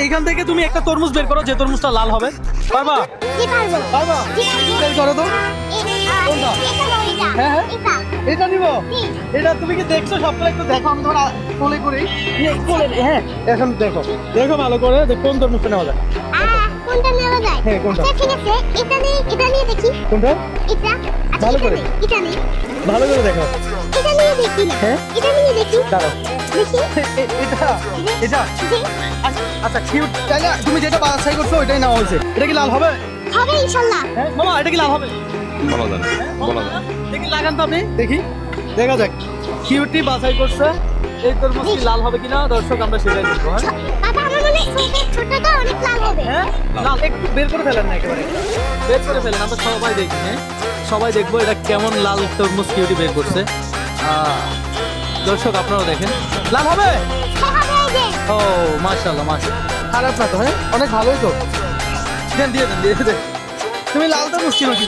এইখান থেকে তুমি একটা তরমুজ বের করো যে তরমুজটা লাল হবে। পারবা? কি পারবো? পারবা? জি পারবো। বের করো তো। কোনটা? এটা নাও, এটা। হ্যাঁ, হ্যাঁ। এটা। এটা নিব। জি। এটা তুমি কি দেখছো সবটা? একটু দেখো, আমি তোমার কোলে করি। কোলে, হ্যাঁ। এখন দেখো, দেখো ভালো করে যে কোন তরমুজটা নেওয়া যায়। কোনটা নেওয়া যায়? হ্যাঁ, কোনটা? আচ্ছা ঠিক আছে, এটা নিয়ে দেখি। কোনটা? এটা। আচ্ছা, ভালো করে। এটা নেই। ভালো করে দেখো। এটা নিয়ে দেখি না। হ্যাঁ? এটা নিয়ে দেখি। দাঁড়াও। দেখি। এটা, এটা। জি। আচ্ছা কিউট, তাইলে তুমি যেটা বাছাই করছো ওইটাই নেওয়া হয়েছে। এটা কি লাল হবে? হবে ইনশাআল্লাহ। হ্যাঁ মামা, এটা কি লাল হবে? বলা যায় না, বলা যায় না। দেখি লাগান তো আপনি, দেখি দেখা যাক। কিউটি বাছাই করছে, এই তরমুজ কি লাল হবে কিনা দর্শক আমরা সেটাই দেখবো। হ্যাঁ বাবা, আমার মনে হয় ছোটটা অনেক লাল হবে। হ্যাঁ, লাল একটু বের করে ফেলেন না, একেবারে বের করে ফেলেন, আমরা সবাই দেখি। হ্যাঁ সবাই দেখবো এটা কেমন লাল তরমুজ কিউটি বের করছে। দর্শক আপনারাও দেখেন, লাল হবে। হ্যাঁ, হবে এই যে। ও মাশাআল্লাহ, মাশাআল্লাহ, খারাপ না তো। হ্যাঁ অনেক ভালোই তো। দেন দিয়ে দেন, দিয়ে দেন। তুমি লাল তরমুজ কিনো কি?